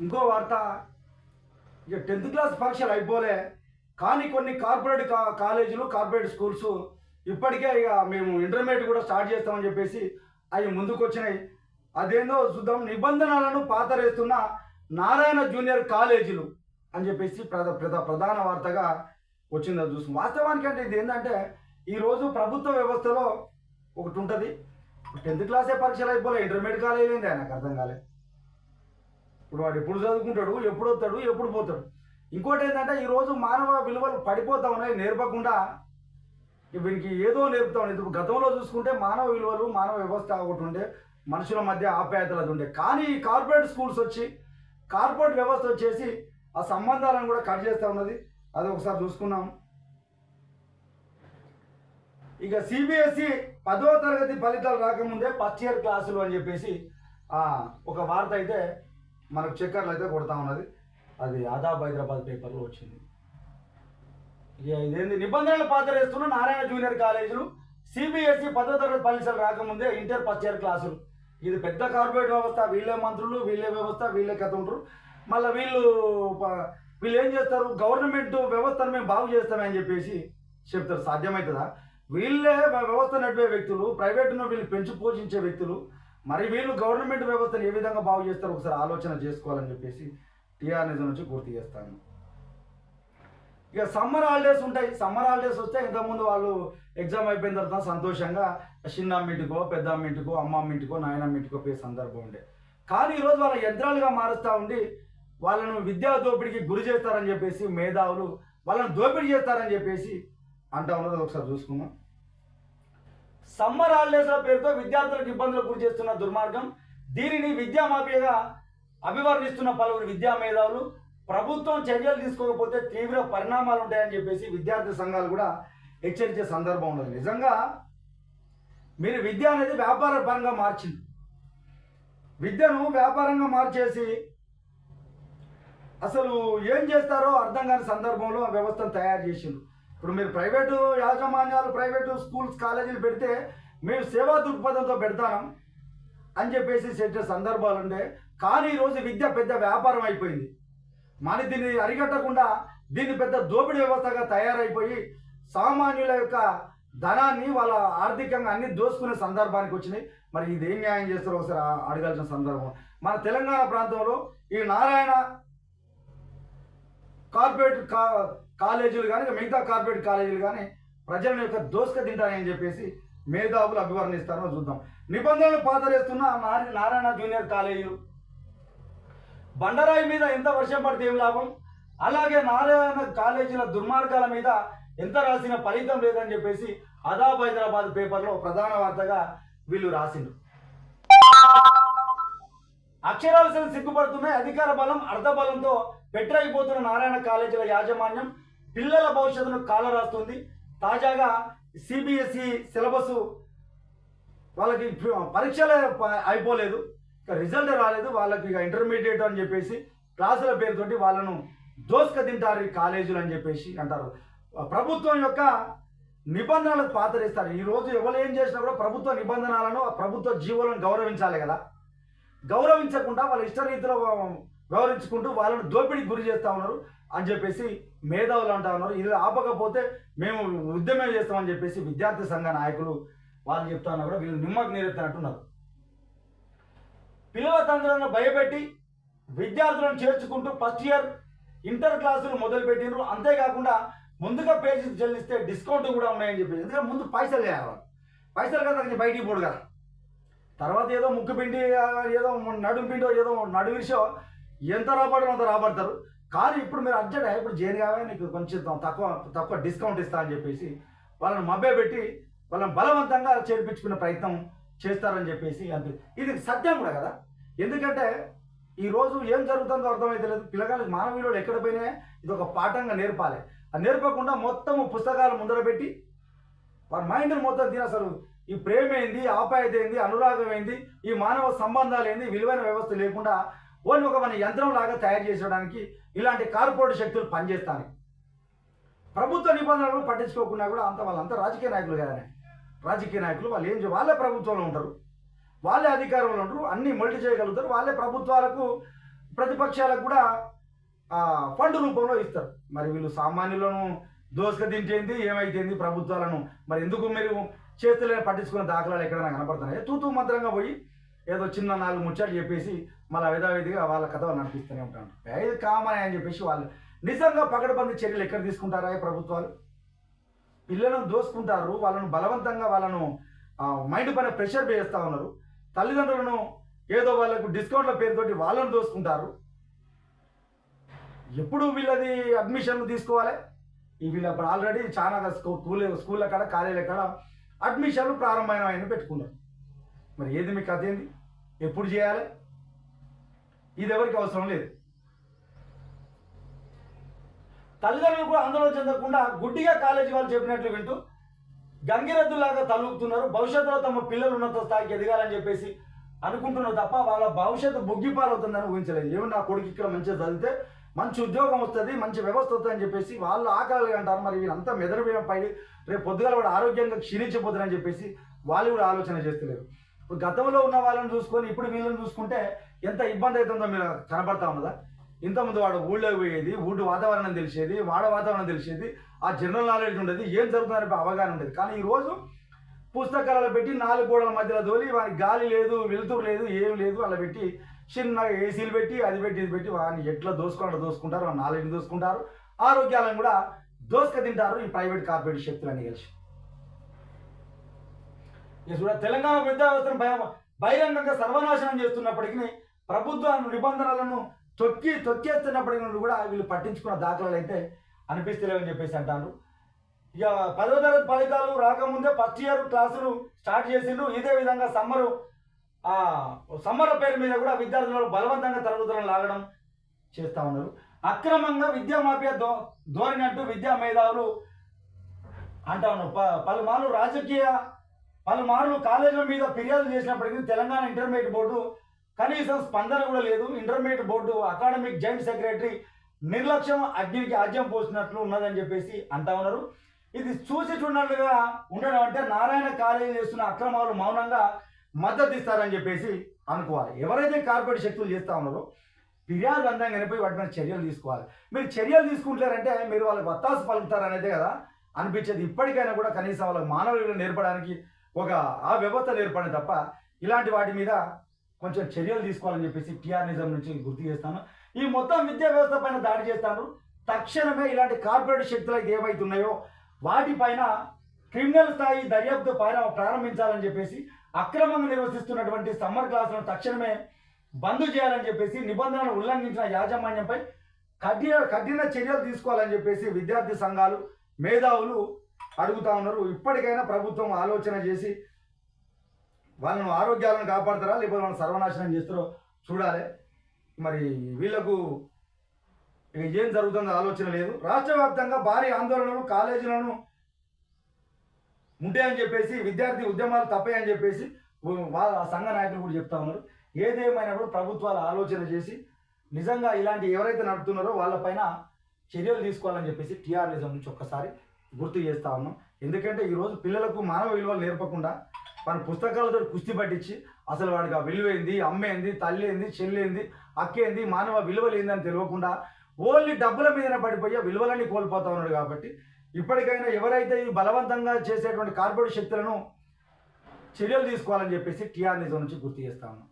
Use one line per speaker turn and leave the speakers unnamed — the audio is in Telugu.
ఇంకో వార్త, ఇక 10th క్లాస్ పరీక్షలు అయిపోలే కానీ కొన్ని కార్పొరేట్ కాలేజీలు కార్పొరేట్ స్కూల్స్ ఇప్పటికే ఇక మేము ఇంటర్మీడియట్ కూడా స్టార్ట్ చేస్తామని చెప్పేసి అవి ముందుకు వచ్చినాయి. అదేందో చూద్దాం. నిబంధనలను పాతరేస్తున్న నారాయణ జూనియర్ కాలేజీలు అని చెప్పేసి ప్రధాన వార్తగా వచ్చింది. అది చూస్తాం. వాస్తవానికి అంటే ఇది ఏంటంటే ఈరోజు ప్రభుత్వ వ్యవస్థలో ఒకటి ఉంటుంది. 10th క్లాసే పరీక్షలు అయిపోలే, ఇంటర్మీడియట్ కాలేజీ ఏంది ఆయనకు అర్థం కాలే. ఇప్పుడు వాడు ఎప్పుడు చదువుకుంటాడు, ఎప్పుడు వస్తాడు, ఎప్పుడు పోతాడు. ఇంకోటి ఏంటంటే ఈరోజు మానవ విలువలు పడిపోతా ఉన్నాయి. నేర్పకుండా వీనికి ఏదో నేర్పుతా ఉన్నాయి. ఇప్పుడు గతంలో చూసుకుంటే మానవ విలువలు, మానవ వ్యవస్థ ఒకటి ఉండే, మనుషుల మధ్య ఆప్యాయతలు అది ఉండే. కానీ ఈ కార్పొరేట్ స్కూల్స్ వచ్చి, కార్పొరేట్ వ్యవస్థ వచ్చేసి ఆ సంబంధాలను కూడా కట్ చేస్తూ ఉన్నది. అది ఒకసారి చూసుకున్నాం. ఇక సిబిఎస్ఈ 10వ తరగతి ఫలితాలు రాకముందే ఫస్ట్ ఇయర్ క్లాసులు అని చెప్పేసి ఒక వార్త అయితే మనకు చక్కర్లు అయితే కొడతా ఉన్నది. అది ఆదాబ్ హైదరాబాద్ పేపర్లో వచ్చింది. ఇక ఇదేంది, నిబంధనలు పాతరేస్తున్న నారాయణ జూనియర్ కాలేజీలు సిబిఎస్ఈ 10వ తరగతి ఫలితాలు రాకముందే ఇంటర్ ఫస్ట్ ఇయర్ క్లాసులు. ఇది పెద్ద కార్పొరేట్ వ్యవస్థ. వీళ్ళే మంత్రులు, వీళ్ళే వ్యవస్థ, వీళ్ళే కథ ఉంటారు. మళ్ళీ వీళ్ళు ఏం చేస్తారు, గవర్నమెంట్ వ్యవస్థను మేము బాగు చేస్తామని చెప్పేసి చెప్తారు. సాధ్యమవుతుందా? వీళ్ళే వ్యవస్థ నడిపే వ్యక్తులు, ప్రైవేట్ను వీళ్ళు పెంచి పోషించే వ్యక్తులు. మరి వీళ్ళు గవర్నమెంట్ వ్యవస్థను ఏ విధంగా బాగు చేస్తారో ఒకసారి ఆలోచన చేసుకోవాలని చెప్పేసి టీఆర్ నిజం నుంచి పూర్తి చేస్తాను. ఇక సమ్మర్ హాలిడేస్ ఉంటాయి. సమ్మర్ హాలిడేస్ వస్తే ఇంతకుముందు వాళ్ళు ఎగ్జామ్ అయిపోయిన తర్వాత సంతోషంగా చిన్నమ్మింటికో, పెద్దమ్మింటికో, అమ్మమ్మింటికో, నాయనమ్మింటికో పోయే సందర్భం ఉండే. కానీ ఈరోజు వాళ్ళ యంత్రాలుగా మారుస్తూ ఉండి వాళ్ళను విద్యా దోపిడీకి గురి చేస్తారని చెప్పేసి మేధావులు వాళ్ళని దోపిడీ చేస్తారని చెప్పేసి అంటా ఉన్నది. ఒకసారి చూసుకుందాం. సమ్మర్ హాలిడేస్ల పేరుతో విద్యార్థులకు ఇబ్బందులకు గురి చేస్తున్న దుర్మార్గం, దీనిని విద్యా మాఫియాగా అభివర్ణిస్తున్న పలువురు విద్యా మేధావులు ప్రభుత్వం చర్యలు తీసుకోకపోతే తీవ్ర పరిణామాలు ఉంటాయని చెప్పేసి విద్యార్థి సంఘాలు కూడా హెచ్చరించే సందర్భం ఉన్నది. నిజంగా మీరు విద్య అనేది వ్యాపార పరంగా మార్చింది. విద్యను వ్యాపారంగా మార్చేసి అసలు ఏం చేస్తారో అర్థం కాని సందర్భంలో వ్యవస్థను తయారు చేసిండ్రు. ఇప్పుడు మీరు ప్రైవేటు యాజమాన్యాలు, ప్రైవేటు స్కూల్స్, కాలేజీలు పెడితే మేము సేవా దృక్పథంతో పెడతాం అని చెప్పేసి చెప్పే సందర్భాలు ఉండే. కానీ ఈరోజు విద్య పెద్ద వ్యాపారం అయిపోయింది. మరి దీన్ని అరికట్టకుండా దీన్ని పెద్ద దోపిడీ వ్యవస్థగా తయారైపోయి సామాన్యుల యొక్క ధనాన్ని వాళ్ళ ఆర్థికంగా అన్ని దోసుకునే సందర్భానికి వచ్చినాయి. మరి ఇది ఏం న్యాయం చేస్తారో ఒకసారి అడగాల్సిన సందర్భం. మన తెలంగాణ ప్రాంతంలో ఈ నారాయణ కార్పొరేట్ కాలేజీలు కానీ మిగతా కార్పొరేట్ కాలేజీలు కానీ ప్రజల యొక్క దోసుక తింటాయని చెప్పేసి మేధావులు అభివర్ణిస్తారో చూద్దాం. నిబంధనలు పాతరేస్తున్న నారాయణ జూనియర్ కాలేజీలు. బండరాయి మీద ఎంత వర్షం పడితే ఏం లాభం, అలాగే నారాయణ కాలేజీల దుర్మార్గాల మీద ఎంత రాసిన ఫలితం లేదని చెప్పేసి ఆదాబ్ హైదరాబాద్ పేపర్లో ప్రధాన వార్తగా వీళ్ళు రాసిండ్రు. అక్షరాలు సిగ్గుపడుతున్నాయి. అధికార బలం, అర్ధ బలంతో పెట్టరైపోతున్న నారాయణ కాలేజీల యాజమాన్యం పిల్లల భవిష్యత్తును కాలరాస్తుంది. తాజాగా సిబిఎస్ఈ సిలబస్ వాళ్ళకి పరీక్షలే అయిపోలేదు, ఇక రిజల్ట్ రాలేదు, వాళ్ళకి ఇక ఇంటర్మీడియట్ అని చెప్పేసి క్లాసుల పేరుతోటి వాళ్ళను దోసుక తింటారు ఈ కాలేజీలు అని చెప్పేసి అంటారు. ప్రభుత్వం యొక్క నిబంధనలకు పాతరేస్తారు. ఈరోజు ఎవరు ఏం చేసినా కూడా ప్రభుత్వ నిబంధనలను, ప్రభుత్వ జీవోలను గౌరవించాలి కదా. గౌరవించకుండా వాళ్ళ ఇష్టరీతిలో వ్యవహరించుకుంటూ వాళ్ళను దోపిడీకి గురి చేస్తూ ఉన్నారు అని చెప్పేసి మేధావులు అంటా ఉన్నారు. ఇది ఆపకపోతే మేము ఉద్యమం చేస్తామని చెప్పేసి విద్యార్థి సంఘ నాయకులు వాళ్ళు చెప్తా ఉన్నా కూడా వీళ్ళు నిమ్మకు నీరెత్తినట్టున్నారు. పిల్లల తండ్రులను భయపెట్టి విద్యార్థులను చేర్చుకుంటూ ఫస్ట్ ఇయర్ ఇంటర్ క్లాసులు మొదలుపెట్టినారు. అంతేకాకుండా ముందుగా పేజీ చెల్లిస్తే డిస్కౌంట్ కూడా ఉన్నాయని చెప్పేసి. ఎందుకంటే ముందు పైసలు చేయాలి, పైసలు కదా బయటికి పోడు కదా. తర్వాత ఏదో ముక్కు పిండి, ఏదో నడుము పిండో, ఏదో నడువిషో ఎంత రాబడో అంత రాబడతారు. కానీ ఇప్పుడు మీరు అర్జెంట్ ఇప్పుడు జైన్ కావాలి, నీకు కొంచెం తక్కువ డిస్కౌంట్ ఇస్తా అని చెప్పేసి వాళ్ళని మభ్యపెట్టి వాళ్ళని బలవంతంగా చేర్పించుకునే ప్రయత్నం చేస్తారని చెప్పేసి ఇది సత్యం కూడా కదా. ఎందుకంటే ఈరోజు ఏం జరుగుతుందో అర్థమైతే లేదు. పిల్లగాళ్ళకి మానవ విలువలు ఎక్కడ పోయినా ఇది ఒక పాఠంగా నేర్పాలి. అది నేర్పకుండా మొత్తం పుస్తకాలు ముందర పెట్టి వారి మైండ్ని మొత్తం తిని అసలు ఈ ప్రేమ ఏంది, ఆప్యాయత ఏంది, అనురాగం ఏంది, ఈ మానవ సంబంధాలు ఏంది, విలువైన వ్యవస్థ లేకుండా ఓన్లీ ఒక మన యంత్రం లాగా తయారు చేసడానికి ఇలాంటి కార్పొరేట్ శక్తులు పనిచేస్తాయి. ప్రభుత్వ నిబంధనలు పట్టించుకోకుండా కూడా వాళ్ళంతా రాజకీయ నాయకులు కదనే. రాజకీయ నాయకులు వాళ్ళు వాళ్ళే ప్రభుత్వంలో ఉంటారు, వాళ్ళే అధికారంలో ఉంటారు, అన్ని మల్టీ చేయగలుగుతారు, వాళ్ళే ప్రభుత్వాలకు ప్రతిపక్షాలకు కూడా ఫండ్ రూపంలో ఇస్తారు. మరి వీళ్ళు సామాన్యులను దోసుక తింటేంది ఏమైతేంది ప్రభుత్వాలను మరి ఎందుకు మీరు చేతులే పట్టించుకున్న దాఖలాలు ఎక్కడైనా కనపడుతున్నాయి? తూతూ మంత్రంగా పోయి ఏదో చిన్న 4 ముచ్చట్లు చెప్పేసి మళ్ళీ యథావిధిగా వాళ్ళ కథ నడిపిస్తూనే ఉంటారు. ఇది కామన్ అని చెప్పేసి వాళ్ళు నిజంగా పకడ్బందీ చర్యలు ఎక్కడ తీసుకుంటారా ప్రభుత్వాలు? పిల్లలను దోసుకుంటారు, వాళ్ళను బలవంతంగా వాళ్ళను మైండ్ పైన ప్రెషర్ చేస్తూ ఉన్నారు. తల్లిదండ్రులను ఏదో వాళ్ళకు డిస్కౌంట్ల పేరుతోటి వాళ్ళను దోసుకుంటారు. ఎప్పుడు వీళ్ళది అడ్మిషన్లు తీసుకోవాలి? వీళ్ళు అప్పుడు ఆల్రెడీ చాలా స్కూళ్ళ కాడ కాలేజీల కాడ అడ్మిషన్లు ప్రారంభమైన పెట్టుకున్నారు. మరి ఏది మీకు కథ ఏంది? ఎప్పుడు చేయాలి? ఇది ఎవరికి అవసరం లేదు. తల్లిదండ్రులు కూడా ఆందోళన చెందకుండా గుడ్డిగా కాలేజీ వాళ్ళు చెప్పినట్లు వింటూ గంగిరెద్దులాగా తలుపుతున్నారు. భవిష్యత్తులో తమ పిల్లలు ఉన్నత స్థాయికి ఎదగాలని చెప్పేసి అనుకుంటున్నారు తప్ప వాళ్ళ భవిష్యత్తు బొగ్గిపాలవుతుందని ఊహించలేదు. ఏమి నా కొడుకు ఇక్కడ మంచిగా చదివితే మంచి ఉద్యోగం వస్తుంది, మంచి వ్యవస్థ వస్తుంది అని చెప్పేసి వాళ్ళు ఆకలి అంటారు. మరి వీళ్ళంతా మెదడు పై రేపు పొద్దుగాల వాడు ఆరోగ్యంగా క్షీణించిపోతుందని చెప్పేసి వాళ్ళు కూడా ఆలోచన చేస్తలేరు. ఇప్పుడు గతంలో ఉన్న వాళ్ళని చూసుకొని ఇప్పుడు వీళ్ళని చూసుకుంటే ఎంత ఇబ్బంది అవుతుందో మీరు కనబడతా ఉన్నదా? ఇంతకుముందు వాడు ఊళ్ళోకి పోయేది, ఊటి వాతావరణం తెలిసేది, వాడ వాతావరణం తెలిసేది, ఆ జనరల్ నాలెడ్జ్ ఉండేది, ఏం జరుగుతుందని అవగాహన ఉండేది. కానీ ఈరోజు పుస్తకాలలో పెట్టి 4 గోడల మధ్యలో దోలి వానికి గాలి లేదు, వెలుతురు లేదు, ఏం లేదు, అలా పెట్టి చిన్నగా ఏసీలు పెట్టి అది పెట్టి ఇది పెట్టి వాడిని ఎట్లా దోసుకుంటారు, వాళ్ళ నాలెడ్జ్ దోసుకుంటారు, ఆరోగ్యాలను కూడా దోసుక తింటారు ఈ ప్రైవేట్ కార్పొరేట్ శక్తులన్నీ కలిసి. తెలంగాణ విద్యా వ్యవస్థను బహిరంగంగా సర్వనాశనం చేస్తున్నప్పటికీ ప్రభుత్వ నిబంధనలను తొక్కేస్తున్నప్పటికీ కూడా వీళ్ళు పట్టించుకున్న దాఖలాలు అయితే అనిపిస్తలేవని చెప్పేసి అంటారు. ఇక 10వ తరగతి ఫలితాలు రాకముందే ఫస్ట్ ఇయర్ క్లాసులు స్టార్ట్ చేసిండ్రు. ఇదే విధంగా సమ్మర్ల పేరు మీద కూడా విద్యార్థులను బలవంతంగా తరగతులను లాగడం చేస్తూ ఉన్నారు. అక్రమంగా విద్యా మాఫియా ధోరణి అంటూ విద్యా మేధావులు అంటా ఉన్నారు. పలుమార్లు కాలేజీల మీద ఫిర్యాదులు చేసినప్పటికీ తెలంగాణ ఇంటర్మీడియట్ బోర్డు కనీసం స్పందన కూడా లేదు. Intermediate board academic joint secretary నిర్లక్ష్యం అగ్నికి ఆజ్యం పోసినట్లు ఉన్నదని చెప్పేసి అంటా ఉన్నారు. ఇది చూసి చూడనట్లుగా ఉండడం అంటే నారాయణ కాలేజీ చేస్తున్న అక్రమాలు మౌనంగా మద్దతు ఇస్తారని చెప్పేసి అనుకోవాలి. ఎవరైతే కార్పొరేట్ శక్తులు చేస్తూ ఉన్నారో ఫిర్యాదు అందంగా కనిపోయి వాటి మీద చర్యలు తీసుకోవాలి. మీరు చర్యలు తీసుకుంటారంటే మీరు వాళ్ళకి వత్తాసు పలుకుతారనేదే కదా అనిపించేది. ఇప్పటికైనా కూడా కనీసం వాళ్ళకి మానవ విలువలు నేర్పడానికి ఆ వ్యవస్థ నేర్పడం తప్ప ఇలాంటి వాటి మీద కొంచెం చర్యలు తీసుకోవాలని చెప్పేసి టీఆర్నిజం నుంచి గుర్తు చేస్తాను. ఈ మొత్తం విద్యా వ్యవస్థ పైన దాడి చేస్తాను. తక్షణమే ఇలాంటి కార్పొరేట్ శక్తులు ఏవైతున్నాయో వాటిపైన క్రిమినల్ స్థాయి దర్యాప్తు ప్రారంభించాలని చెప్పేసి అక్రమంగా నిర్వహిస్తున్నటువంటి సమ్మర్ క్లాసులను తక్షణమే బంద్ చేయాలని చెప్పేసి నిబంధనలు ఉల్లంఘించిన యాజమాన్యంపై కఠిన చర్యలు తీసుకోవాలని చెప్పేసి విద్యార్థి సంఘాలు మేధావులు అడుగుతా ఉన్నారు. ఇప్పటికైనా ప్రభుత్వం ఆలోచన చేసి వాళ్ళను ఆరోగ్యాలను కాపాడతారా లేకపోతే వాళ్ళని సర్వనాశనం చేస్తారో చూడాలి. మరి వీళ్లకు ఏం జరుగుతుందో ఆలోచన లేదు. రాష్ట్ర వ్యాప్తంగా భారీ ఆందోళనలు కాలేజీలను ఉంటాయని చెప్పేసి విద్యార్థి ఉద్యమాలు తప్పాయని చెప్పేసి వాళ్ళ సంఘ నాయకులు కూడా చెప్తా ఉన్నారు. ఏదేమైనప్పుడు ప్రభుత్వాలు ఆలోచన చేసి నిజంగా ఇలాంటి ఎవరైతే నడుపుతున్నారో వాళ్ళపైన చర్యలు తీసుకోవాలని చెప్పేసి టీఆర్నిజం నుంచి ఒక్కసారి గుర్తు చేస్తా ఉన్నాం. ఎందుకంటే ఈరోజు పిల్లలకు మానవ విలువలు నేర్పకుండా మన పుస్తకాలతో కుస్తీ పట్టించి అసలు వాడికి ఆ విలువైంది, అమ్మేంది, తల్లి ఏంది, చెల్లేంది, అక్కేంది, మానవ విలువలు ఏందని తెలియకుండా ఓన్లీ డబ్బుల మీదనే పడిపోయి విలువలన్నీ కోల్పోతా ఉన్నాడు. కాబట్టి ఇప్పటికైనా ఎవరైతే ఈ బలవంతంగా చేసేటువంటి కార్పొరేట్ శక్తులను చర్యలు తీసుకోవాలని చెప్పేసి టీఆర్నిజం నుంచి గుర్తు చేస్తా ఉన్నాం.